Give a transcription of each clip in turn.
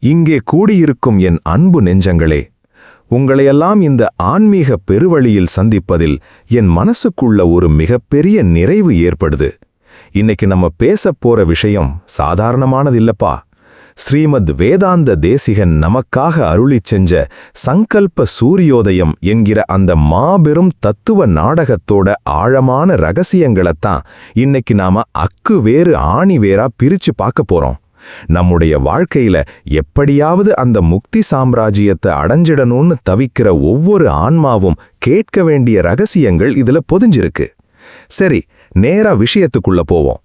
இங்கே கூடியிருக்கும் என் அன்பு நெஞ்சங்களே, உங்களையெல்லாம் இந்த ஆன்மீக பெருவழியில் சந்திப்பதில் என் மனசுக்குள்ள ஒரு மிகப்பெரிய நிறைவு ஏற்படுது. இன்னைக்கு நம்ம பேசப் போற விஷயம் சாதாரணமானதில்லப்பா. ஸ்ரீமத் வேதாந்த தேசிகன் நமக்காக அருளிச் செஞ்ச சங்கல்ப சூரியோதயம் என்கிற அந்த மாபெரும் தத்துவ நாடகத்தோட ஆழமான ரகசியங்களைத்தான் இன்னைக்கு நாம அக்கு வேறு ஆணி வேறா பிரிச்சு பார்க்க போறோம். நம்முடைய வாழ்க்கையில எப்படியாவது அந்த முக்தி சாம்ராஜ்யத்தை அடைஞ்சிடணும்னு தவிக்கிற ஒவ்வொரு ஆன்மாவும் கேட்க வேண்டிய ரகசியங்கள் இதுல பொதிஞ்சிருக்கு. சரி, நேரா விஷயத்துக்குள்ள போவோம்.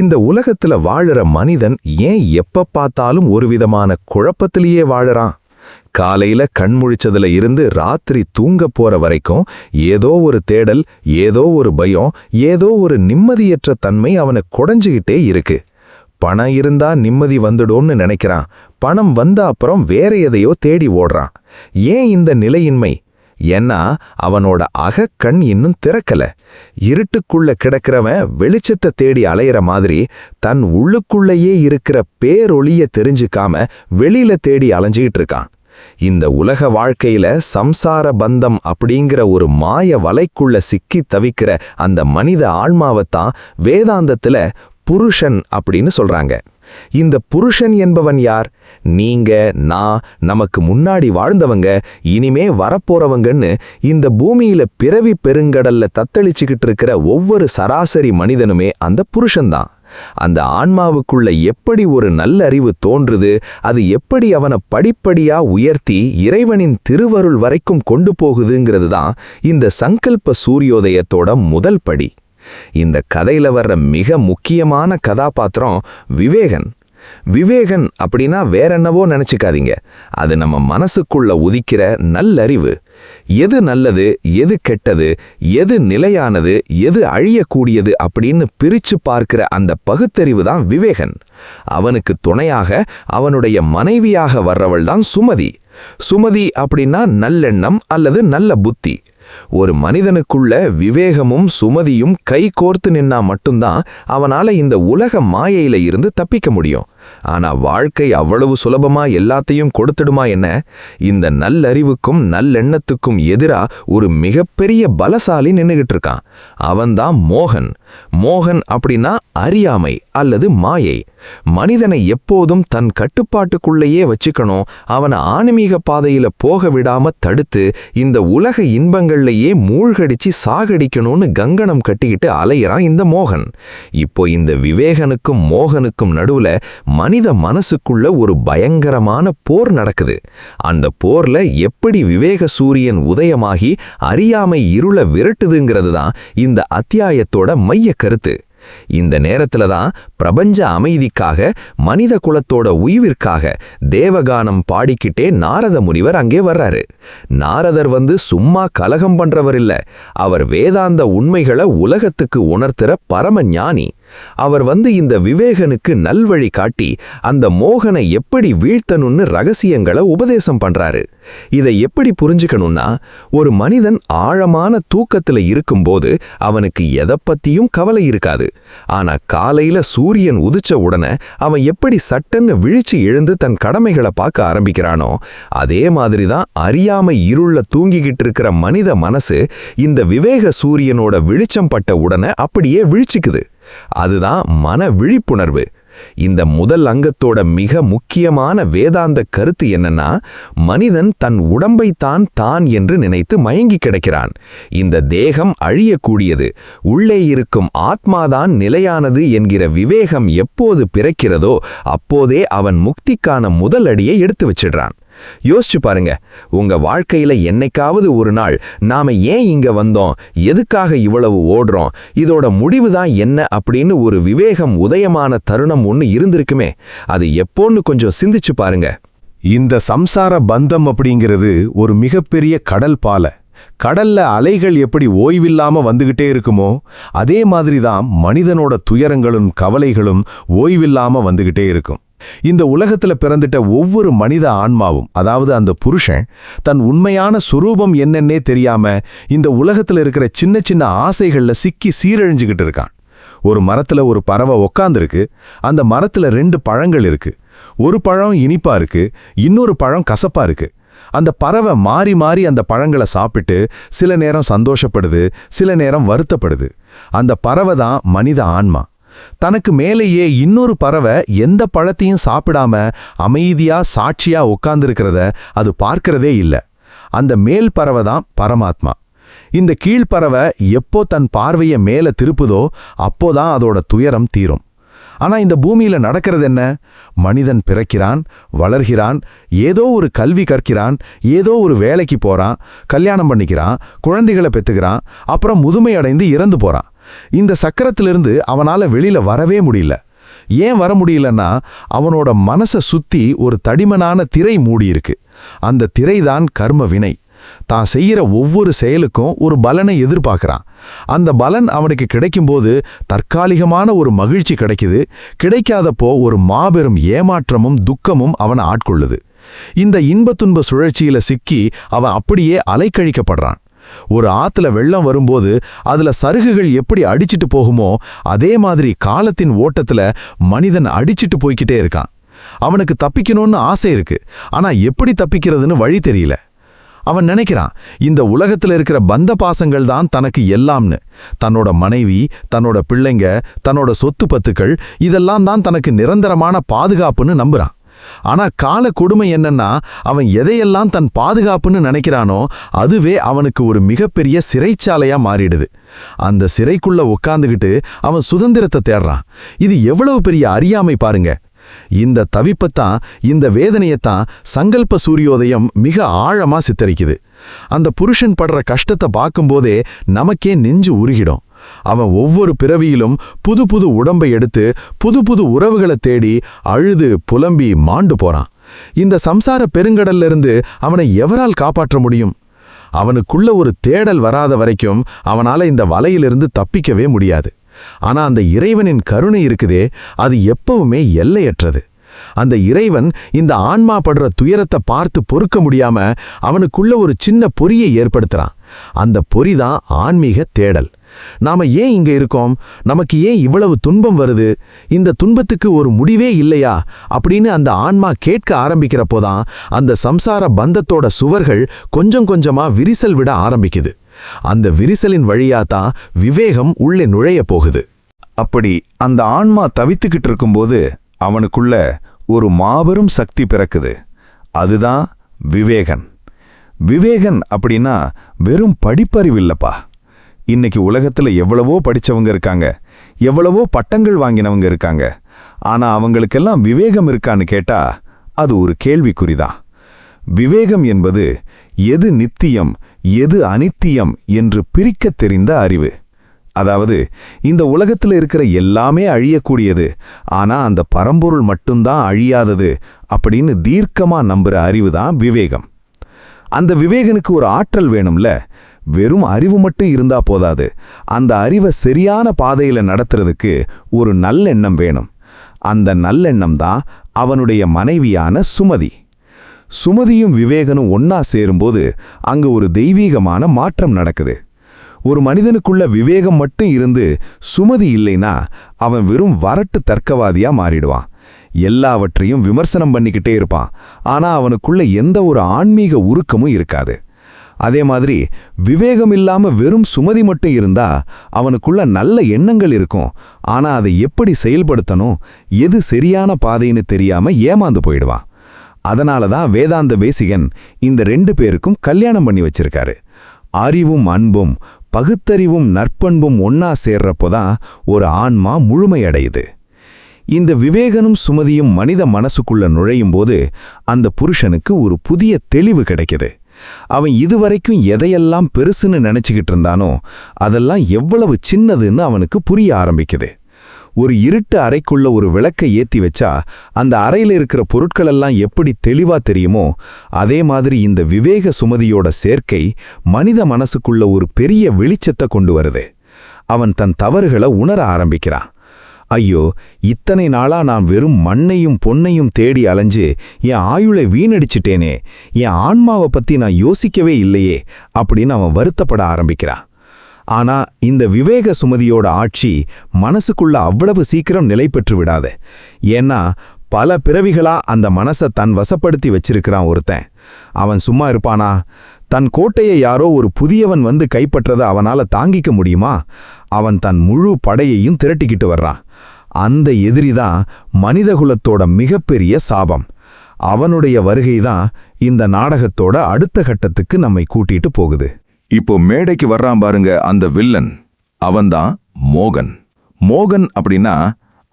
இந்த உலகத்துல வாழற மனிதன் ஏன் எப்ப பார்த்தாலும் ஒரு விதமான குழப்பத்திலேயே வாழறான்? காலையில கண்முழிச்சதுல இருந்து ராத்திரி தூங்க போற வரைக்கும் ஏதோ ஒரு தேடல், ஏதோ ஒரு பயம், ஏதோ ஒரு நிம்மதியற்ற தன்மை அவனை குடைஞ்சுகிட்டே இருக்கு. பணம் இருந்தா நிம்மதி வந்துடும்னு நினைக்கிறான். பணம் வந்த அப்புறம் வேற எதையோ தேடி ஓடுறான். ஏன் இந்த நிலையின்மை? ஏன்னா அவனோட அகக்கண் இன்னும் திறக்கல. இருட்டுக்குள்ள கிடக்கிறவன் வெளிச்சத்தை தேடி அலையிற மாதிரி தன் உள்ளுக்குள்ளேயே இருக்கிற பேரொளிய தெரிஞ்சுக்காம வெளியில தேடி அலைஞ்சிக்கிட்டு இருக்கான். இந்த உலக வாழ்க்கையில சம்சார பந்தம் அப்படிங்கிற ஒரு மாய வலைக்குள்ள சிக்கி தவிக்கிற அந்த மனித ஆன்மாவைத்தான் வேதாந்தத்துல புருஷன் அப்படின்னு சொல்றாங்க. இந்த புருஷன் என்பவன் யார்? நீங்க, நான், நமக்கு முன்னாடி வாழ்ந்தவங்க, இனிமே வரப்போறவங்கன்னு இந்த பூமியில பிறவி பெருங்கடல்ல தத்தளிச்சுக்கிட்டு இருக்கிற ஒவ்வொரு சராசரி மனிதனுமே அந்த புருஷன்தான். அந்த ஆன்மாவுக்குள்ள எப்படி ஒரு நல்லறிவு தோன்றுது, அது எப்படி அவனை படிப்படியா உயர்த்தி இறைவனின் திருவருள் வரைக்கும் கொண்டு போகுதுங்கிறது தான் இந்த சங்கல்ப சூரியோதயத்தோட முதல் படி. இந்த கதையில வர்ற மிக முக்கியமான கதாபாத்திரம் விவேகன். விவேகன் அப்படின்னா வேற என்னவோ நினைச்சுக்காதீங்க. அது நம்ம மனசுக்குள்ள உதிக்கிற நல்லறிவு. எது நல்லது, எது கெட்டது, எது நிலையானது, எது அழியக்கூடியது அப்படின்னு பிரிச்சு பார்க்கிற அந்த பகுத்தறிவு தான் விவேகன். அவனுக்கு துணையாக அவனுடைய மனைவியாக வர்றவள் தான் சுமதி. சுமதி அப்படின்னா நல்லெண்ணம் அல்லது நல்ல புத்தி. ஒரு மனிதனுக்குள்ள விவேகமும் சுமதியும் கை கோர்த்து நின்னா மட்டும்தான் அவனால இந்த உலக மாயையில இருந்து தப்பிக்க முடியும். ஆனா வாழ்க்கை அவ்வளவு சுலபமா எல்லாத்தையும் கொடுத்துடுமா என்ன? இந்த நல்லறிவுக்கும் நல்லெண்ணத்துக்கும் எதிரா ஒரு மிகப்பெரிய பலசாலி நின்னுகிட்டு இருக்கான். அவன்தான் மோகன். மோகன் அப்படின்னா அறியாமை அல்லது மாயை. மனிதனை எப்போதும் தன் கட்டுப்பாட்டுக்குள்ளேயே வச்சுக்கணும், அவனை ஆன்மீக பாதையில போக விடாம தடுத்து இந்த உலக இன்பங்கள்லையே மூழ்கடிச்சு சாகடிக்கணும்னு கங்கணம் கட்டிக்கிட்டு அலையிறான் இந்த மோகன். இப்போ இந்த விவேகனுக்கும் மோகனுக்கும் நடுவுல மனித மனசுக்குள்ள ஒரு பயங்கரமான போர் நடக்குது. அந்த போர்ல எப்படி விவேக சூரியன் உதயமாகி அறியாமை இருள விரட்டுதுங்கிறது தான் இந்த அத்தியாயத்தோட மைய கருத்து. இந்த நேரத்துல தான் பிரபஞ்ச அமைதிக்காக, மனித குலத்தோட உய்விற்காக தேவகானம் பாடிக்கிட்டே நாரத முனிவர் அங்கே வர்றாரு. நாரதர் சும்மா கலகம் பண்றவர் இல்ல, அவர் வேதாந்த உண்மைகளை உலகத்துக்கு உணர்த்துற பரம ஞானி. அவர் இந்த விவேகனுக்கு நல்வழி காட்டி அந்த மோகனை எப்படி வீழ்த்தணும்னு ரகசியங்களை உபதேசம் பண்றாரு. இதை எப்படி புரிஞ்சுக்கணும்னா, ஒரு மனிதன் ஆழமான தூக்கத்துல இருக்கும்போது அவனுக்கு எதை பத்தியும் கவலை இருக்காது. ஆனா காலையில சூரியன் உதிச்ச உடனே அவன் எப்படி சட்டன்னு விழிச்சு எழுந்து தன் கடமைகளை பார்க்க ஆரம்பிக்கிறானோ, அதே மாதிரிதான் அறியாமை இருள தூங்கிக்கிட்டு இருக்கிற மனித மனசு இந்த விவேக சூரியனோட வெளிச்சம் பட்ட உடனே அப்படியே விழிச்சுக்குது. அதுதான் மன விழிப்புணர்வு. இந்த முதல் அங்கத்தோட மிக முக்கியமான வேதாந்த கருத்து என்னன்னா, மனிதன் தன் உடம்பைத்தான் தான் என்று நினைத்து மயங்கி கிடக்கிறான். இந்த தேகம் அழியக்கூடியது, உள்ளே இருக்கும் ஆத்மாதான் நிலையானது என்கிற விவேகம் எப்போது பிறக்கிறதோ அப்போதே அவன் முக்திக்கான முதல் அடியை எடுத்து வச்சிடுறான். யோசிச்சு பாருங்க, உங்க வாழ்க்கையில என்னைக்காவது ஒரு நாள் நாம ஏன் இங்க வந்தோம், எதுக்காக இவ்வளவு ஓடுறோம், இதோட முடிவுதான் என்ன அப்படின்னு ஒரு விவேகம் உதயமான தருணம் ஒன்னு இருந்திருக்குமே? அது எப்போன்னு கொஞ்சம் சிந்திச்சு பாருங்க. இந்த சம்சார பந்தம் அப்படிங்கிறது ஒரு மிகப்பெரிய கடல் பாலை. கடல்ல அலைகள் எப்படி ஓய்வில்லாம வந்துகிட்டே இருக்குமோ, அதே மாதிரிதான் மனிதனோட துயரங்களும் கவலைகளும் ஓய்வில்லாம வந்துகிட்டே இருக்கும். இந்த உலகத்துல பிறந்துட்ட ஒவ்வொரு மனித ஆன்மாவும், அதாவது அந்த புருஷன், தன் உண்மையான சுரூபம் என்னன்னே தெரியாம இந்த உலகத்துல இருக்கிற சின்ன சின்ன ஆசைகள்ல சிக்கி சீரழிஞ்சுகிட்டு இருக்கான். ஒரு மரத்துல ஒரு பறவை உக்காந்துருக்கு. அந்த மரத்துல 2 பழங்கள் இருக்கு. ஒரு பழம் இனிப்பா இருக்கு, இன்னொரு பழம் கசப்பா இருக்கு. அந்த பறவை மாறி மாறி அந்த பழங்களை சாப்பிட்டு சில நேரம் சந்தோஷப்படுது, சில நேரம் வருத்தப்படுது. அந்த பறவை தான் மனித ஆன்மா. தனக்கு மேலேயே இன்னொரு பறவை எந்த பழத்தையும் சாப்பிடாம அமைதியா சாட்சியா உட்கார்ந்திருக்கிறத அது பார்க்கிறதே இல்லை. அந்த மேல் பறவை தான் பரமாத்மா. இந்த கீழ்ப்பறவை எப்போ தன் பார்வையை மேலே திருப்புதோ அப்போதான் அதோட துயரம் தீரும். ஆனா இந்த பூமியில நடக்கிறது என்ன? மனிதன் பிறக்கிறான், வளர்கிறான், ஏதோ ஒரு கல்வி கற்கிறான், ஏதோ ஒரு வேலைக்கு போறான், கல்யாணம் பண்ணிக்கிறான், குழந்தைகளை பெத்துக்கிறான், அப்புறம் முதுமை அடைந்து இறந்து போறான். இந்த சக்கரத்திலிருந்து அவனால வெளியில வரவே முடியல. ஏன் வர முடியலன்னா அவனோட மனசை சுத்தி ஒரு தடிமனான திரை மூடியிருக்கு. அந்த திரைதான் கர்ம வினை. தான் செய்யற ஒவ்வொரு செயலுக்கும் ஒரு பலனை எதிர்பார்க்கிறான். அந்த பலன் அவனுக்கு கிடைக்கும்போது தற்காலிகமான ஒரு மகிழ்ச்சி கிடைக்குது. கிடைக்காதப்போ ஒரு மாபெரும் ஏமாற்றமும் துக்கமும் அவனை ஆட்கொள்ளுது. இந்த இன்ப துன்ப சுழற்சியில சிக்கி அவன் அப்படியே அலைக்கழிக்கப்படுறான். ஒரு ஆத்துல வெள்ளம் வரும்போது அதுல சருகுகள் எப்படி அடிச்சிட்டு போகுமோ அதே மாதிரி காலத்தின் ஓட்டத்துல மனிதன் அடிச்சிட்டு போய்கிட்டே இருக்கான். அவனுக்கு தப்பிக்கணும்னு ஆசை இருக்கு, ஆனா எப்படி தப்பிக்கிறதுன்னு வழி தெரியல. அவன் நினைக்கிறான், இந்த உலகத்துல இருக்கிற பந்த பாசங்கள் தான் தனக்கு எல்லாம்னு. தன்னோட மனைவி, தன்னோட பிள்ளைங்க, தன்னோட சொத்து பத்துக்கள் இதெல்லாம் தான் தனக்கு நிரந்தரமான பாதுகாப்புன்னு நம்புறான். ஆனா கால கொடுமை என்னன்னா அவன் எதையெல்லாம் தன் பாதுகாப்புன்னு நினைக்கிறானோ அதுவே அவனுக்கு ஒரு மிகப்பெரிய சிறைச்சாலையா மாறிடுது. அந்த சிறைக்குள்ள உட்கார்ந்துகிட்டு அவன் சுதந்திரத்தை தேடுறான். இது எவ்வளவு பெரிய அறியாமை பாருங்க. இந்த தவிப்பத்தான், இந்த வேதனையத்தான் சங்கல்ப சூரியோதயம் மிக ஆழமா சித்தரிக்குது. அந்த புருஷன் படுற கஷ்டத்தை பார்க்கும்போதே நமக்கே நெஞ்சு உருகிடும். அவன் ஒவ்வொரு பிறவியிலும் புது புது உடம்பை எடுத்து புது புது உறவுகளை தேடி அழுது புலம்பி மாண்டு போறான். இந்த சம்சார பெருங்கடல்ல இருந்து அவனை எவரால் காப்பாற்ற முடியும்? அவனுக்குள்ள ஒரு தேடல் வராத வரைக்கும் அவனால இந்த வலையிலிருந்து தப்பிக்கவே முடியாது. ஆனா அந்த இறைவனின் கருணை இருக்குதே, அது எப்பவுமே எல்லையற்றது. அந்த இறைவன் இந்த ஆன்மா படுற துயரத்தை பார்த்து பொறுக்க முடியாம அவனுக்குள்ள ஒரு சின்ன பொறியை ஏற்படுத்துறான். அந்த பொறிதான் ஆன்மீக தேடல். நாம ஏன் இங்க இருக்கோம்? நமக்கு ஏன் இவ்வளவு துன்பம் வருது? இந்த துன்பத்துக்கு ஒரு முடிவே இல்லையா அப்படின்னு அந்த ஆன்மா கேட்க ஆரம்பிக்கிறப்போதான் அந்த சம்சார பந்தத்தோட சுவர்கள் கொஞ்சம் கொஞ்சமா விரிசல் விட ஆரம்பிக்குது. அந்த விரிசலின் வழியாதான் விவேகம் உள்ளே நுழைய போகுது. அப்படி அந்த ஆன்மா தவித்துக்கிட்டு இருக்கும்போது அவனுக்குள்ள ஒரு மாபெரும் சக்தி பிறக்குது. அதுதான் விவேகன். விவேகன் அப்படின்னா வெறும் படிப்பறிவில்லப்பா. இன்னைக்கு உலகத்துல எவ்வளவோ படிச்சவங்க இருக்காங்க, எவ்வளவோ பட்டங்கள் வாங்கினவங்க இருக்காங்க. ஆனா அவங்களுக்கெல்லாம் விவேகம் இருக்கான்னு கேட்டா அது ஒரு கேள்விக்குறிதான். விவேகம் என்பது எது நித்தியம் எது அனித்தியம் என்று பிரிக்கத் தெரிந்த அறிவு. அதாவது இந்த உலகத்துல இருக்கிற எல்லாமே அழியக்கூடியது, ஆனா அந்த பரம்பொருள் மட்டும்தான் அழியாதது அப்படின்னு தீர்க்கமா நம்புற அறிவுதான் விவேகம். அந்த விவேகனுக்கு ஒரு ஆற்றல் வேணும்ல. வெறும் அறிவு மட்டும் இருந்தா போதாது. அந்த அறிவை சரியான பாதையில நடத்துறதுக்கு ஒரு நல்லெண்ணம் வேணும். அந்த நல்லெண்ணம் தான் அவனுடைய மனைவியான சுமதி. சுமதியும் விவேகனும் ஒன்னா சேரும்போது அங்க ஒரு தெய்வீகமான மாற்றம் நடக்குது. ஒரு மனிதனுக்குள்ள விவேகம் மட்டும் இருந்து சுமதி இல்லைனா அவன் வெறும் வரட்டு தர்க்கவாதியா மாறிடுவான். எல்லாவற்றையும் விமர்சனம் பண்ணிக்கிட்டே இருப்பான். ஆனா அவனுக்குள்ள எந்த ஒரு ஆன்மீக உருக்கமும் இருக்காது. அதே மாதிரி விவேகம் இல்லாம வெறும் சுமதி மட்டும் இருந்தா அவனுக்குள்ள நல்ல எண்ணங்கள் இருக்கும். ஆனா அதை எப்படி செயல்படுத்தணும், எது சரியான பாதைன்னு தெரியாம ஏமாந்து போயிடுவான். அதனாலதான் வேதாந்த தேசிகன் இந்த 2 பேருக்கும் கல்யாணம் பண்ணி வச்சிருக்காரு. அறிவும் அன்பும் பகுத்தறிவும் நற்பண்பும் ஒன்னா சேர்றப்போதான் ஒரு ஆன்மா முழுமையடையுது. இந்த விவேகனும் சுமதியும் மனித மனசுக்குள்ள நுழையும் போது அந்த புருஷனுக்கு ஒரு புதிய தெளிவு கிடைக்குது. அவன் இதுவரைக்கும் எதையெல்லாம் பெருசுன்னு நினைச்சுக்கிட்டு இருந்தானோ அதெல்லாம் எவ்வளவு சின்னதுன்னு அவனுக்கு புரிய ஆரம்பிக்குது. ஒரு இருட்டு அறைக்குள்ள ஒரு விளக்கை ஏத்தி வச்சா அந்த அறையில இருக்கிற பொருட்களெல்லாம் எப்படி தெளிவா தெரியுமோ அதே மாதிரி இந்த விவேக சுமதியோட சேர்க்கை மனித மனசுக்குள்ள ஒரு பெரிய வெளிச்சத்தை கொண்டு வருது. அவன் தன் தவறுகளை உணர ஆரம்பிக்கிறான். ஐயோ, இத்தனை நாளா நான் வெறும் மண்ணையும் பொன்னையும் தேடி அலைஞ்சு என் ஆயுளை வீணடிச்சிட்டேனே, என் ஆன்மாவை பத்தி நான் யோசிக்கவே இல்லையே அப்படின்னு அவன் வருத்தப்பட ஆரம்பிக்கிறான். ஆனா இந்த விவேக சுமதியோட ஆட்சி மனசுக்குள்ள அவ்வளவு சீக்கிரம் நிலை பெற்று விடாது. ஏன்னா பல பிறவிகளா அந்த மனசை தன் வசப்படுத்தி வச்சிருக்கிறான் ஒருத்தன். அவன் சும்மா இருப்பானா? தன் கோட்டையை யாரோ ஒரு புதியவன் வந்து கைப்பற்றதை அவனால தாங்கிக்க முடியுமா? அவன் தன் முழு படையையும் திரட்டிக்கிட்டு வர்றான். அந்த எதிரிதான் மனிதகுலத்தோட மிகப்பெரிய சாபம். அவனுடைய வருகைதான் இந்த நாடகத்தோட அடுத்த கட்டத்துக்கு நம்மை கூட்டிட்டு போகுது. இப்போ மேடைக்கு வர்றான் பாருங்க அந்த வில்லன், அவன்தான் மோகன். மோகன் அப்படின்னா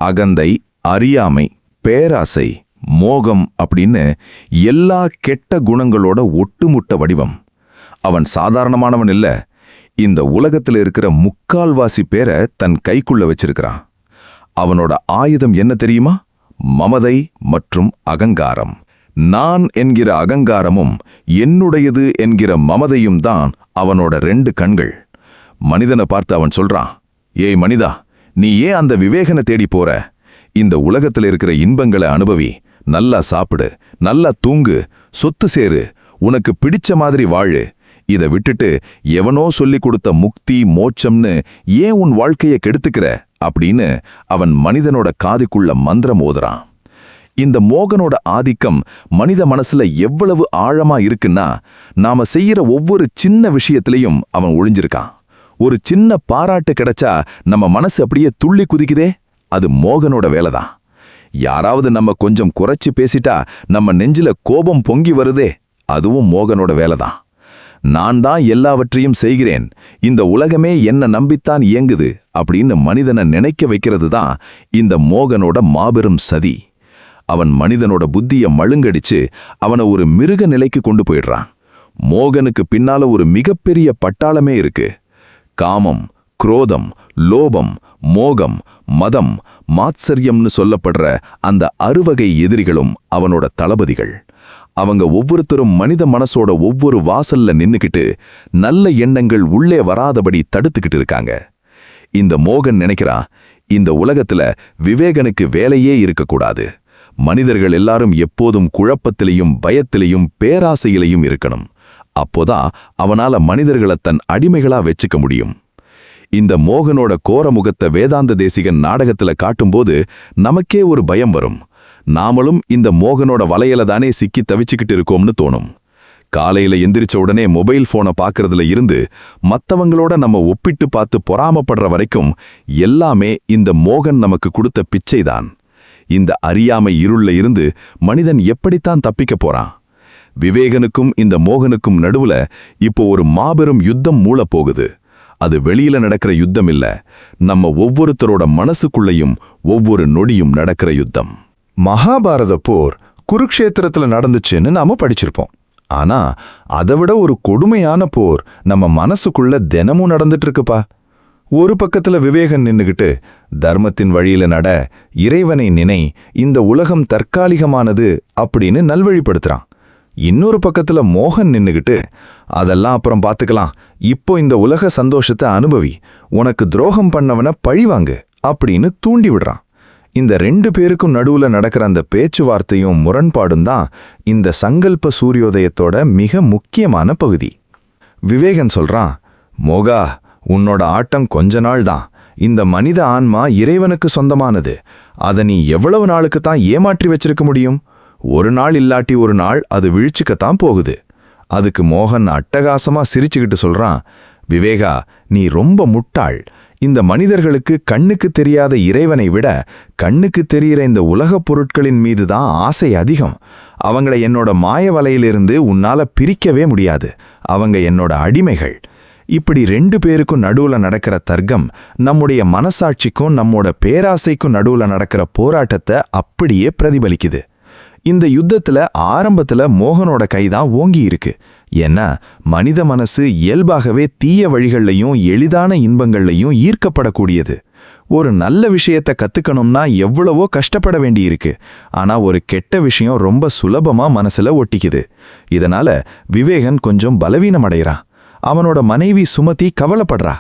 அகந்தை, அறியாமை, பேராசை, மோகம் அப்படின்னு எல்லா கெட்ட குணங்களோட ஒட்டுமொத்த வடிவம். அவன் சாதாரணமானவன் இல்ல. இந்த உலகத்துல இருக்கிற முக்கால்வாசி பேரை தன் கைக்குள்ள வச்சிருக்கிறான். அவனோட ஆயுதம் என்ன தெரியுமா? மமதை மற்றும் அகங்காரம். நான் என்கிற அகங்காரமும் என்னுடையது என்கிற மமதையும் தான் அவனோட 2 கண்கள். மனிதனை பார்த்து அவன் சொல்றான், ஏய் மனிதா, நீ ஏன் அந்த விவேகனை தேடி போற? இந்த உலகத்துல இருக்கிற இன்பங்களை அனுபவி, நல்லா சாப்பிடு, நல்லா தூங்கு, சொத்து சேரு, உனக்கு பிடிச்ச மாதிரி வாழு. இதை விட்டுட்டு எவனோ சொல்லி கொடுத்த முக்தி மோட்சம்னு ஏன் உன் வாழ்க்கையை கெடுத்துக்கிற அப்படின்னு அவன் மனிதனோட காதுக்குள்ள மந்திரம் ஓதுறான். இந்த மோகனோட ஆதிக்கம் மனித மனசுல எவ்வளவு ஆழமா இருக்குன்னா, நாம செய்யற ஒவ்வொரு சின்ன விஷயத்திலையும் அவன் ஒளிஞ்சிருக்கான். ஒரு சின்ன பாராட்டு கிடைச்சா நம்ம மனசு அப்படியே துள்ளி குதிக்குதே, அது மோகனோட வேலைதான். யாராவது நம்ம கொஞ்சம் குறைச்சு பேசிட்டா நம்ம நெஞ்சில கோபம் பொங்கி வருதே, அதுவும் மோகனோட வேலைதான். நான் தான் எல்லாவற்றையும் செய்கிறேன், இந்த உலகமே என்ன நம்பித்தான் இயங்குது அப்படின்னு மனிதனை நினைக்க வைக்கிறது தான் இந்த மோகனோட மாபெரும் சதி. அவன் மனிதனோட புத்திய மழுங்கடிச்சு அவனை ஒரு மிருக நிலைக்கு கொண்டு போயிடுறான். மோகனுக்கு பின்னால ஒரு மிகப்பெரிய பட்டாளமே இருக்கு. காமம், குரோதம், லோபம், மோகம், மதம், மாத்சரியம்னு சொல்லப்படுற அந்த 6 வகை எதிரிகளும் அவனோட தளபதிகள். அவங்க ஒவ்வொருத்தரும் மனித மனசோட ஒவ்வொரு வாசல்ல நின்னுக்கிட்டு நல்ல எண்ணங்கள் உள்ளே வராதபடி தடுத்துக்கிட்டு இருக்காங்க. இந்த மோகன் நினைக்கிறான், இந்த உலகத்துல விவேகனுக்கு வேலையே இருக்கக்கூடாது. மனிதர்கள் எல்லாரும் எப்போதும் குழப்பத்திலையும் பயத்திலையும் பேராசையிலையும் இருக்கணும். அப்போதான் அவனால மனிதர்களை தன் அடிமைகளா வச்சுக்க முடியும். இந்த மோகனோட கோரமுகத்தை வேதாந்த தேசிகன் நாடகத்துல காட்டும்போது நமக்கே ஒரு பயம் வரும். நாமளும் இந்த மோகனோட வலையில தானே சிக்கி தவிச்சுக்கிட்டு இருக்கோம்னு தோணும். காலையில எந்திரிச்ச உடனே மொபைல் போனை பார்க்கறதுல இருந்து மத்தவங்களோட நம்ம ஒப்பிட்டு பார்த்து பொறாமப்படுற வரைக்கும் எல்லாமே இந்த மோகன் நமக்கு கொடுத்த பிச்சைதான். இந்த அறியாமை இருள்ல இருந்து மனிதன் எப்படித்தான் தப்பிக்க போறான்? விவேகனுக்கும் இந்த மோகனுக்கும் நடுவுல இப்போ ஒரு மாபெரும் யுத்தம் மூளப் போகுது. அது வெளியில நடக்கிற யுத்தம் இல்ல, நம்ம ஒவ்வொருத்தரோட மனசுக்குள்ளையும் ஒவ்வொரு நொடியும் நடக்கிற யுத்தம். மகாபாரத போர் குருக்ஷேத்திரத்துல நடந்துச்சுன்னு நாம படிச்சிருப்போம். ஆனா அதைவிட ஒரு கொடுமையான போர் நம்ம மனசுக்குள்ள தினமும் நடந்துட்டு இருக்குப்பா. ஒரு பக்கத்துல விவேகன் நின்னுகிட்டு தர்மத்தின் வழியில நட, இறைவனை நினை, இந்த உலகம் தற்காலிகமானது அப்படின்னு நல்வழிப்படுத்துறான். இன்னொரு பக்கத்துல மோகன் நின்னுகிட்டு அதெல்லாம் அப்புறம் பார்த்துக்கலாம், இப்போ இந்த உலக சந்தோஷத்தை அனுபவி, உனக்கு துரோகம் பண்ணவன பழிவாங்கு அப்படின்னு தூண்டி விடுறான். இந்த 2 பேருக்கும் நடுவுல நடக்கிற அந்த பேச்சுவார்த்தையும் முரண்பாடும் தான் இந்த சங்கல்ப சூரியோதயத்தோட மிக முக்கியமான பகுதி. விவேகன் சொல்றான், மோகா, உன்னோட ஆட்டம் கொஞ்ச நாள் தான். இந்த மனித ஆன்மா இறைவனுக்கு சொந்தமானது. அதை நீ எவ்வளவு நாளுக்கு தான் ஏமாற்றி வச்சிருக்க முடியும்? ஒரு நாள் இல்லாட்டி ஒரு நாள் அது விழிச்சுக்கத்தான் போகுது. அதுக்கு மோகன் அட்டகாசமா சிரிச்சுக்கிட்டு சொல்றான், விவேகா, நீ ரொம்ப முட்டாள். இந்த மனிதர்களுக்கு கண்ணுக்கு தெரியாத இறைவனை விட கண்ணுக்கு தெரிகிற இந்த உலகப் பொருட்களின் மீது தான் ஆசை அதிகம். அவங்கள என்னோட மாய வலையிலிருந்து உன்னால பிரிக்கவே முடியாது. அவங்க என்னோட அடிமைகள். இப்படி 2 பேருக்கும் நடுவுல நடக்கிற தர்க்கம் நம்முடைய மனசாட்சிக்கும் நம்மோட பேராசைக்கும் நடுவுல நடக்கிற போராட்டத்தை அப்படியே பிரதிபலிக்குது. இந்த யுத்தத்துல ஆரம்பத்துல மோகனோட கைதான் ஓங்கி இருக்கு. ஏன்னா மனித மனசு இயல்பாகவே தீய வழிகள்லையும் எளிதான இன்பங்கள்லையும் ஈர்க்கப்படக்கூடியது. ஒரு நல்ல விஷயத்தை கத்துக்கணும்னா எவ்வளவோ கஷ்டப்பட வேண்டியிருக்கு. ஆனா ஒரு கெட்ட விஷயம் ரொம்ப சுலபமா மனசுல ஒட்டிக்குது. இதனால விவேகன் கொஞ்சம் பலவீனமடைகிறான். அவனோட மனைவி சுமதி கவலைப்படுறா.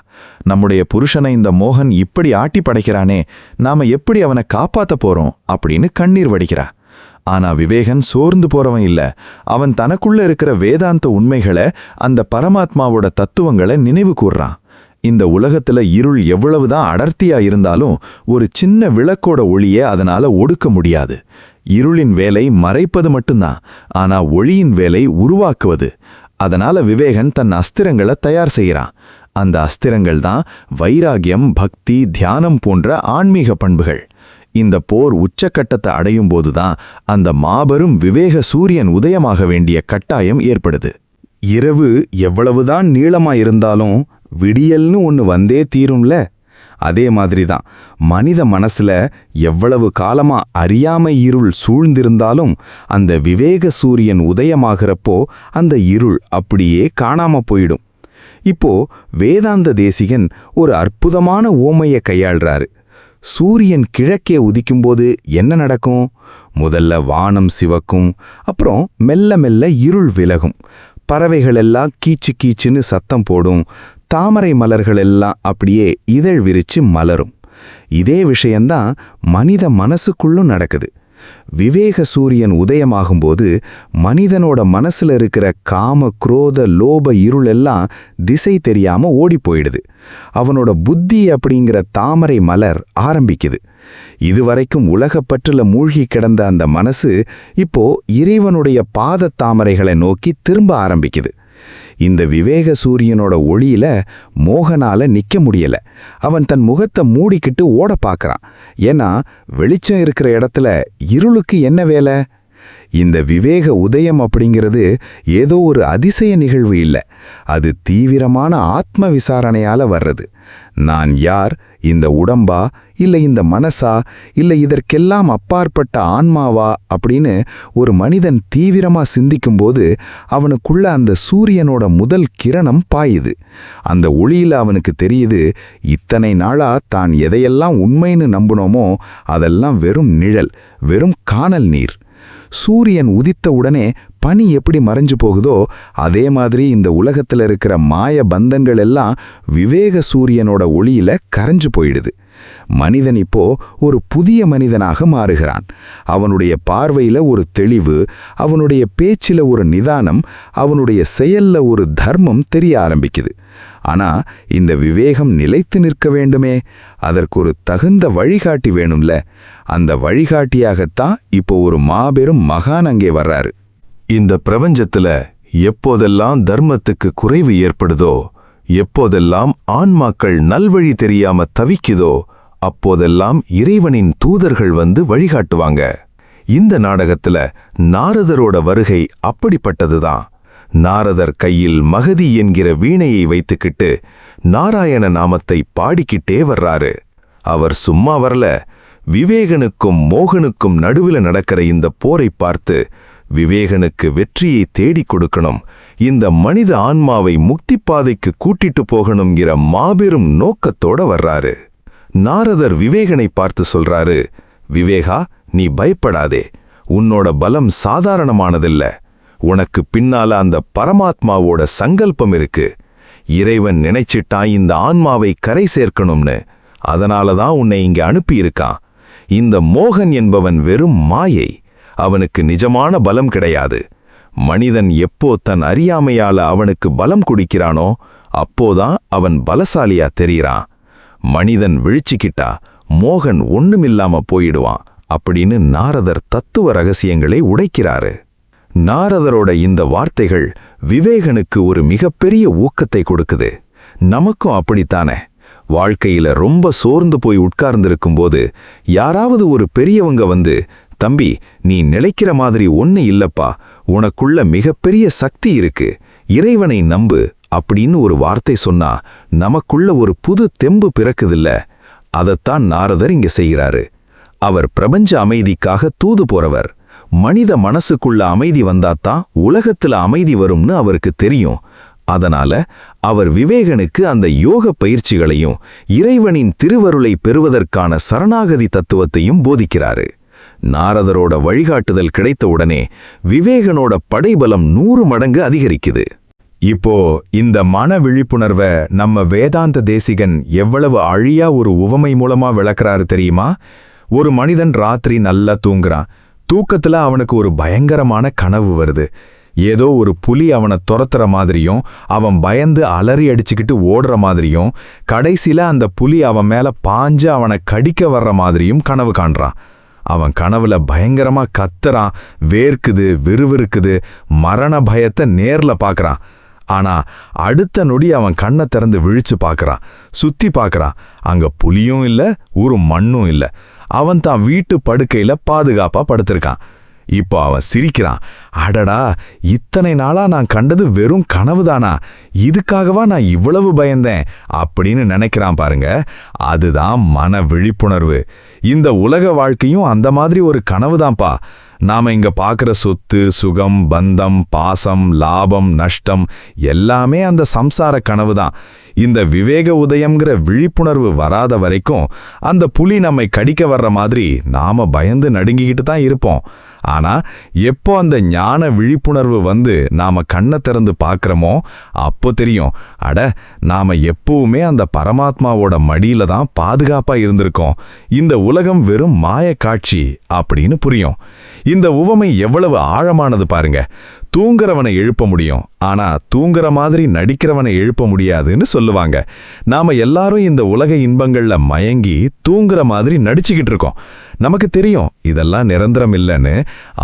நம்முடைய புருஷனை இந்த மோகன் இப்படி ஆட்டி படைக்கிறானே, நாம எப்படி அவனை காப்பாத்த போறோம் அப்படின்னு கண்ணீர் வடிக்கிறா. ஆனா விவேகன் சோர்ந்து போறவன் இல்ல. அவன் தனக்குள்ள இருக்கிற வேதாந்த உண்மைகளை, அந்த பரமாத்மாவோட தத்துவங்களை நினைவு கூர்றான். இந்த உலகத்துல இருள் எவ்வளவுதான் அடர்த்தியா இருந்தாலும் ஒரு சின்ன விளக்கோட ஒளியை அதனால ஒடுக்க முடியாது. இருளின் வேலை மறைப்பது மட்டும்தான், ஆனா ஒளியின் வேலை உருவாக்குவது. அதனால விவேகன் தன் அஸ்திரங்களை தயார் செய்கிறான். அந்த அஸ்திரங்கள் தான் வைராகியம், பக்தி, தியானம் போன்ற ஆன்மீக பண்புகள். இந்த போர் உச்சக்கட்டத்தை அடையும் போதுதான் அந்த மாபெரும் விவேக சூரியன் உதயமாக வேண்டிய கட்டாயம் ஏற்படுது. இரவு எவ்வளவுதான் நீளமா இருந்தாலும் விடியல்னு ஒன்று வந்தே தீரும்ல. அதே மாதிரிதான் மனித மனசுல எவ்வளவு காலமா அறியாமை இருள் சூழ்ந்திருந்தாலும் அந்த விவேக சூரியன் உதயமாகிறப்போ அந்த இருள் அப்படியே காணாம போயிடும். இப்போ வேதாந்த தேசிகன் ஒரு அற்புதமான ஓமையை கையாள்றாரு. சூரியன் கிழக்கே உதிக்கும்போது என்ன நடக்கும்? முதல்ல வானம் சிவக்கும், அப்புறம் மெல்ல மெல்ல இருள் விலகும். பறவைகளெல்லாம் கீச்சு கீச்சுன்னு சத்தம் போடும். தாமரை மலர்களெல்லாம் அப்படியே இதழ் விரிச்சு மலரும். இதே விஷயந்தான் மனித மனசுக்குள்ளும் நடக்குது. விவேக சூரியன் உதயமாகும்போது மனிதனோட மனசுல இருக்கிற காம, குரோத, லோப இருளெல்லாம் திசை தெரியாம ஓடி போயிடுது. அவனோட புத்தி அப்படிங்கிற தாமரை மலர் ஆரம்பிக்குது. இதுவரைக்கும் உலகப்பற்றுல மூழ்கி கிடந்த அந்த மனசு இப்போ இறைவனுடைய பாத தாமரைகளை நோக்கி திரும்ப ஆரம்பிக்குது. இந்த விவேக சூரியனோட ஒளியில மோகனால நிக்க முடியல. அவன் தன் முகத்தை மூடிக்கிட்டு ஓட பார்க்கறான். ஏன்னா வெளிச்சம் இருக்கிற இடத்துல இருளுக்கு என்ன வேலை? இந்த விவேக உதயம் அப்படிங்கிறது ஏதோ ஒரு அதிசய நிகழ்வு இல்லை. அது தீவிரமான ஆத்ம விசாரணையால வர்றது. நான் யார்? இந்த உடம்பா, இல்லை இந்த மனசா, இல்லை இதற்கெல்லாம் அப்பாற்பட்ட ஆன்மாவா அப்படின்னு ஒரு மனிதன் தீவிரமா சிந்திக்கும்போது அவனுக்குள்ள அந்த சூரியனோட முதல் கிரணம் பாயுது. அந்த ஒளியில அவனுக்கு தெரியுது, இத்தனை நாளா தான் எதையெல்லாம் உண்மைன்னு நம்புனோமோ அதெல்லாம் வெறும் நிழல், வெறும் காணல் நீர். சூரியன் உதித்த உடனே பனி எப்படி மறைஞ்சு போகுதோ அதே மாதிரி இந்த உலகத்துல இருக்கிற மாய பந்தங்கள் எல்லாம் விவேக சூரியனோட ஒளியில கரைஞ்சு போயிடுது. மனிதன் இப்போ ஒரு புதிய மனிதனாக மாறுகிறான். அவனுடைய பார்வையில ஒரு தெளிவு, அவனுடைய பேச்சில ஒரு நிதானம், அவனுடைய செயல்ல ஒரு தர்மம் தெரிய ஆரம்பிக்குது. ஆனா இந்த விவேகம் நிலைத்து நிற்க வேண்டுமே, அதற்கு ஒரு தகுந்த வழிகாட்டி வேணும்ல. அந்த வழிகாட்டியாகத்தான் இப்போ ஒரு மாபெரும் மகான் அங்கே வர்றாரு. இந்த பிரபஞ்சத்துல எப்போதெல்லாம் தர்மத்துக்கு குறைவு ஏற்படுதோ, எப்போதெல்லாம் ஆன்மாக்கள் நல்வழி தெரியாம தவிக்குதோ, அப்போதெல்லாம் இறைவனின் தூதர்கள் வந்து வழிகாட்டுவாங்க. இந்த நாடகத்துல நாரதரோட வருகை அப்படிப்பட்டதுதான். நாரதர் கையில் மகதி என்கிற வீணையை வைத்துக்கிட்டு நாராயண நாமத்தை பாடிக்கிட்டே வர்றாரு. அவர் சும்மா வரல. விவேகனுக்கும் மோகனுக்கும் நடுவில் நடக்கிற இந்த போரை பார்த்து விவேகனுக்கு வெற்றியை தேடிக் கொடுக்கணும், இந்த மனித ஆன்மாவை முக்திப்பாதைக்கு கூட்டிட்டு போகணுங்கிற மாபெரும் நோக்கத்தோட வர்றாரு. நாரதர் விவேகனை பார்த்து சொல்றாரு, விவேகா, நீ பயப்படாதே. உன்னோட பலம் சாதாரணமானதில்ல. உனக்கு பின்னால அந்த பரமாத்மாவோட சங்கல்பம் இருக்கு. இறைவன் நினைச்சிட்டான் இந்த ஆன்மாவை கரை சேர்க்கணும்னு. அதனாலதான் உன்னை இங்க அனுப்பியிருக்கான். இந்த மோகன் என்பவன் வெறும் மாயை. அவனுக்கு நிஜமான பலம் கிடையாது. மனிதன் எப்போ தன் அறியாமையால அவனுக்கு பலம் குடிக்கிறானோ அப்போதான் அவன் பலசாலியா தெரிகிறான். மனிதன் விழிச்சுக்கிட்டா மோகன் ஒண்ணுமில்லாம போயிடுவான் அப்படின்னு நாரதர் தத்துவ ரகசியங்களை உடைக்கிறாரு. நாரதரோட இந்த வார்த்தைகள் விவேகனுக்கு ஒரு மிகப்பெரிய ஊக்கத்தை கொடுக்குது. நமக்கும் அப்படித்தானே? வாழ்க்கையில ரொம்ப சோர்ந்து போய் உட்கார்ந்திருக்கும்போது யாராவது ஒரு பெரியவங்க வந்து, தம்பி, நீ நினைக்கிற மாதிரி ஒண்ணு இல்லப்பா, உனக்குள்ள மிகப்பெரிய சக்தி இருக்கு, இறைவனை நம்பு அப்படின்னு ஒரு வார்த்தை சொன்னா நமக்குள்ள ஒரு புது தெம்பு பிறக்குதில்ல. அதைத்தான் நாரதர் இங்க செய்கிறாரு. அவர் பிரபஞ்ச அமைதிக்காக தூது போறவர். மனித மனசுக்குள்ள அமைதி வந்தாத்தான் உலகத்துல அமைதி வரும்னு அவருக்கு தெரியும். அதனால அவர் விவேகனுக்கு அந்த யோக பயிற்சிகளையும் இறைவனின் திருவருளை பெறுவதற்கான சரணாகதி தத்துவத்தையும் போதிக்கிறாரு. நாரதரோட வழிகாட்டுதல் கிடைத்த உடனே விவேகனோட படைபலம் 100 மடங்கு அதிகரிக்குது. இப்போ இந்த மன விழிப்புணர்வை நம்ம வேதாந்த தேசிகன் எவ்வளவு அழியா ஒரு உவமை மூலமா விளக்குறாரு தெரியுமா? ஒரு மனிதன் ராத்திரி நல்லா தூங்குறான். தூக்கத்துல அவனுக்கு ஒரு பயங்கரமான கனவு வருது. ஏதோ ஒரு புலி அவனை துரத்துற மாதிரியும் அவன் பயந்து அலறி அடிச்சுக்கிட்டு ஓடுற மாதிரியும் கடைசியில அந்த புலி அவன் மேல பாஞ்சு அவனை கடிக்க வர்ற மாதிரியும் கனவு காண்றான். அவன் கனவுல பயங்கரமா கத்துறான், வேர்க்குது, விறுவிறுக்குது, மரண பயத்தை நேர்ல பார்க்கறான். ஆனா அடுத்த நொடி அவன் கண்ணை திறந்து விழிச்சு பார்க்கறான், சுத்தி பார்க்கறான். அங்க புலியும் இல்ல, ஒரு மண்ணும் இல்ல. அவன் தான் வீட்டு படுக்கையில பாதுகாப்பா படுத்திருக்கான். இப்போ அவன் சிரிக்கிறான். அடடா, இத்தனை நாளா நான் கண்டது வெறும் கனவுதானா? இதுக்காகவா நான் இவ்வளவு பயந்தேன் அப்படின்னு நினைக்கிறான் பாருங்க. அதுதான் மன விழிப்புணர்வு. இந்த உலக வாழ்க்கையும் அந்த மாதிரி ஒரு கனவுதான்ப்பா. நாம இங்க பார்க்குற சொத்து, சுகம், பந்தம், பாசம், லாபம், நஷ்டம் எல்லாமே அந்த சம்சார கனவு தான். இந்த விவேக உதயம்ங்கிற விழிப்புணர்வு வராத வரைக்கும் அந்த புலி நம்மை கடிக்க வர்ற மாதிரி நாம பயந்து நடுங்கிக்கிட்டு தான் இருப்போம். ஆனா எப்போ அந்த ஞான விழிப்புணர்வு வந்து நாம கண்ணை திறந்து பார்க்குறோமோ அப்போ தெரியும், அட நாம எப்பவுமே அந்த பரமாத்மாவோட மடியில தான் பாதுகாப்பா இருந்திருக்கோம். இந்த உலகம் வெறும் மாய காட்சி அப்படின்னு புரியும். இந்த உவமை எவ்வளவு ஆழமானது பாருங்க. தூங்குறவனை எழுப்ப முடியும், ஆனா தூங்குற மாதிரி நடிக்கிறவனை எழுப்ப முடியாதுன்னு சொல்லுவாங்க. நாம எல்லாரும் இந்த உலக இன்பங்கள்ல மயங்கி தூங்குற மாதிரி நடிச்சுக்கிட்டு இருக்கோம். நமக்கு தெரியும் இதெல்லாம் நிரந்தரம் இல்லைன்னு,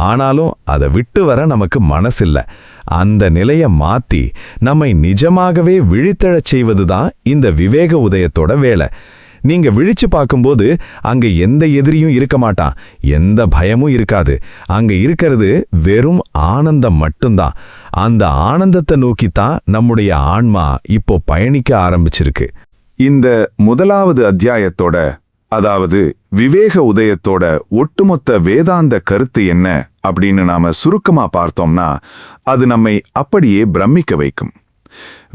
ஆனாலும் அதை விட்டு வர நமக்கு மனசில்ல. அந்த நிலையை மாத்தி நம்மை நிஜமாகவே விழித்தெழச் செய்வதுதான் இந்த விவேக உதயத்தோட வேலை. நீங்க விழிச்சு பார்க்கும்போது அங்க எந்த எதிரியும் இருக்க மாட்டான், எந்த பயமும் இருக்காது. அங்க இருக்கிறது வெறும் ஆனந்தம் மட்டும்தான். அந்த ஆனந்தத்தை நோக்கித்தான் நம்முடைய ஆன்மா இப்போ பயணிக்க ஆரம்பிச்சிருக்கு. இந்த முதலாவது அத்தியாயத்தோட, அதாவது விவேக உதயத்தோட ஒட்டுமொத்த வேதாந்த கருத்து என்ன அப்படின்னு நாம சுருக்கமா பார்த்தோம்னா, அது நம்மை அப்படியே பிரமிக்க வைக்கும்.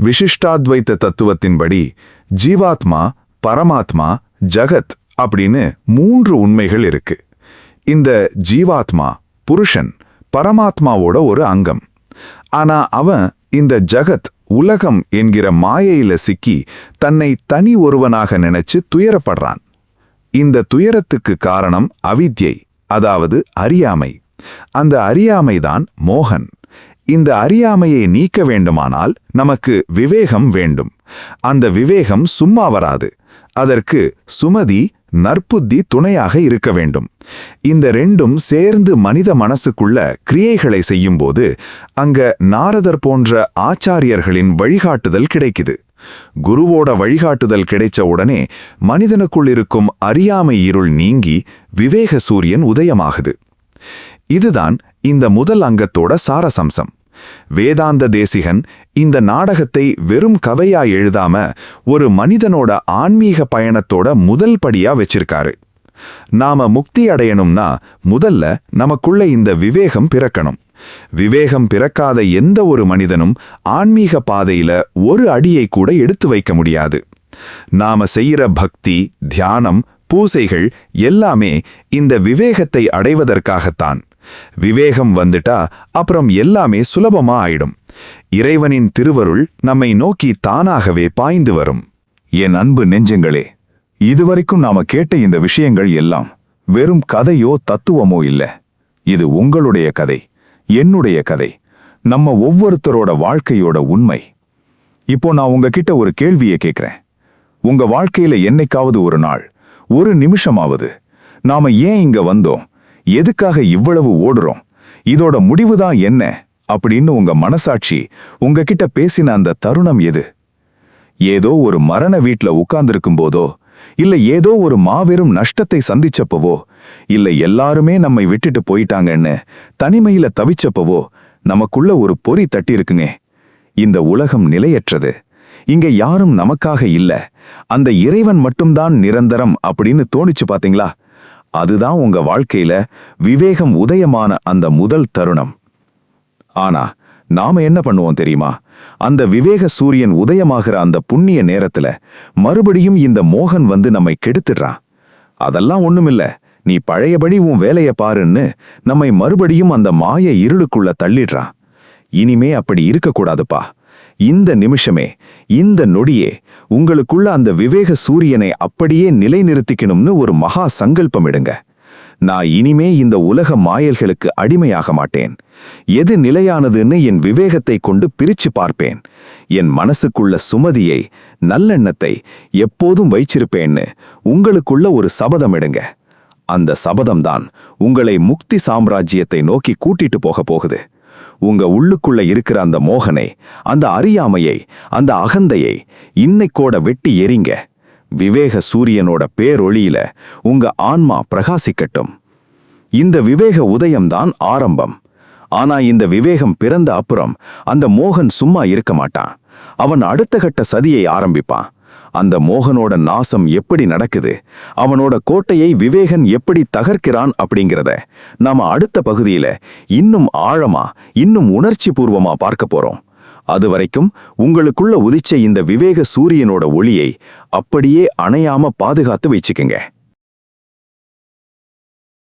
விசிஷ்டாத்வைத்த தத்துவத்தின்படி ஜீவாத்மா, பரமாத்மா, ஜகத் அப்படின்னு 3 உண்மைகள் இருக்கு. இந்த ஜீவாத்மா, புருஷன், பரமாத்மாவோட ஒரு அங்கம். ஆனா அவன் இந்த ஜகத், உலகம் என்கிற மாயையில சிக்கி தன்னை தனி ஒருவனாக நினைச்சு துயரப்படுறான். இந்த துயரத்துக்கு காரணம் அவித்யை, அதாவது அறியாமை. அந்த அறியாமைதான் மோகன். இந்த அறியாமையை நீக்க வேண்டுமானால் நமக்கு விவேகம் வேண்டும். அந்த விவேகம் சும்மா வராது. அதற்கு சுமதி, நற்புத்தி துணையாக இருக்க வேண்டும். இந்த ரெண்டும் சேர்ந்து மனித மனசுக்குள்ள கிரியைகளை செய்யும்போது அங்க நாரதர் போன்ற ஆச்சாரியர்களின் வழிகாட்டுதல் கிடைக்குது. குருவோட வழிகாட்டுதல் கிடைச்ச உடனே மனிதனுக்குள் இருக்கும் அறியாமை இருள் நீங்கி விவேக சூரியன் உதயமாகுது. இதுதான் இந்த முதல் அங்கத்தோட சாரசம்சம். வேதாந்த தேசிகன் இந்த நாடகத்தை வெறும் கதையா எழுதாம ஒரு மனிதனோட ஆன்மீக பயணத்தோட முதல் படியா வச்சிருக்காரு. நாம முக்தி அடையணும்னா முதல்ல நமக்குள்ள இந்த விவேகம் பிறக்கணும். விவேகம் பிறக்காத எந்த ஒரு மனிதனும் ஆன்மீக பாதையில ஒரு அடியை கூட எடுத்து வைக்க முடியாது. நாம செய்யற பக்தி, தியானம், பூசைகள் எல்லாமே இந்த விவேகத்தை அடைவதற்காகத்தான். விவேகம் வந்துட்டா அப்புறம் எல்லாமே சுலபமா ஆயிடும். இறைவனின் திருவருள் நம்மை நோக்கி தானாகவே பாய்ந்து வரும். என் அன்பு நெஞ்சங்களே, இதுவரைக்கும் நாம கேட்ட இந்த விஷயங்கள் எல்லாம் வெறும் கதையோ தத்துவமோ இல்ல. இது உங்களுடைய கதை, என்னுடைய கதை, நம்ம ஒவ்வொருத்தரோட வாழ்க்கையோட உண்மை. இப்போ நான் உங்ககிட்ட ஒரு கேள்வியை கேட்கிறேன். உங்க வாழ்க்கையில என்னைக்காவது ஒரு நாள், ஒரு நிமிஷமாவது நாம ஏன் இங்க வந்தோம், எதுக்காக இவ்வளவு ஓடுறோம், இதோட முடிவுதான் என்ன அப்படின்னு உங்க மனசாட்சி உங்ககிட்ட பேசின அந்த தருணம் எது? ஏதோ ஒரு மரண வீட்ல உட்கார்ந்திருக்கும் போதோ, இல்ல ஏதோ ஒரு மாபெரும் நஷ்டத்தை சந்திச்சப்பவோ, இல்ல எல்லாருமே நம்மை விட்டுட்டு போயிட்டாங்கன்னு தனிமையில தவிச்சப்பவோ நமக்குள்ள ஒரு பொறி தட்டி இருக்குங்க. இந்த உலகம் நிலையற்றது, இங்க யாரும் நமக்காக இல்ல, அந்த இறைவன் மட்டும்தான் நிரந்தரம் அப்படின்னு தோணிச்சு பாத்தீங்களா? அதுதான் உங்க வாழ்க்கையில விவேகம் உதயமான அந்த முதல் தருணம். ஆனா நாம என்ன பண்ணுவோம் தெரியுமா? அந்த விவேக சூரியன் உதயமாகிற அந்த புண்ணிய நேரத்துல மறுபடியும் இந்த மோகன் வந்து நம்மை கெடுத்துடுறான். அதெல்லாம் ஒண்ணுமில்ல, நீ பழையபடி உன் வேலைய பாருன்னு நம்மை மறுபடியும் அந்த மாய இருளுக்குள்ள தள்ளிடுறான். இனிமே அப்படி இருக்கக்கூடாதுப்பா. இந்த நிமிஷமே, இந்த நொடியே உங்களுக்குள்ள அந்த விவேக சூரியனை அப்படியே நிலைநிறுத்திக்கணும்னு ஒரு மகா சங்கல்பம் எடுங்க. நான் இனிமே இந்த உலக மாயல்களுக்கு அடிமையாக மாட்டேன். எது நிலையானதுன்னு என் விவேகத்தை கொண்டு பிரிச்சு பார்ப்பேன். என் மனசுக்குள்ள சுமதியை, நல்லெண்ணத்தை எப்போதும் வைச்சிருப்பேன்னு உங்களுக்குள்ள ஒரு சபதம் எடுங்க. அந்த சபதம்தான் உங்களை முக்தி சாம்ராஜ்யத்தை நோக்கி கூட்டிட்டு போகுது. உங்க உள்ளுக்குள்ள இருக்கிற அந்த மோகனை, அந்த அறியாமையை, அந்த அகந்தையை இன்னைக்கோட வெட்டி எறிங்க. விவேக சூரியனோட பேரொளியில உங்க ஆன்மா பிரகாசிக்கட்டும். இந்த விவேக உதயம்தான் ஆரம்பம். ஆனா இந்த விவேகம் பிறந்த அப்புறம் அந்த மோகன் சும்மா இருக்க மாட்டான். அவன் அடுத்த கட்ட சதியை ஆரம்பிப்பான். அந்த மோகனோட நாசம் எப்படி நடக்குது, அவனோட கோட்டையை விவேகன் எப்படி தகர்க்கிறான் அப்படிங்கிறத நாம அடுத்த பகுதியில இன்னும் ஆழமா, இன்னும் உணர்ச்சி பூர்வமா பார்க்க போறோம். அதுவரைக்கும் உங்களுக்குள்ள உதிச்ச இந்த விவேக சூரியனோட ஒளியை அப்படியே அணையாம பாதுகாத்து வச்சுக்குங்க.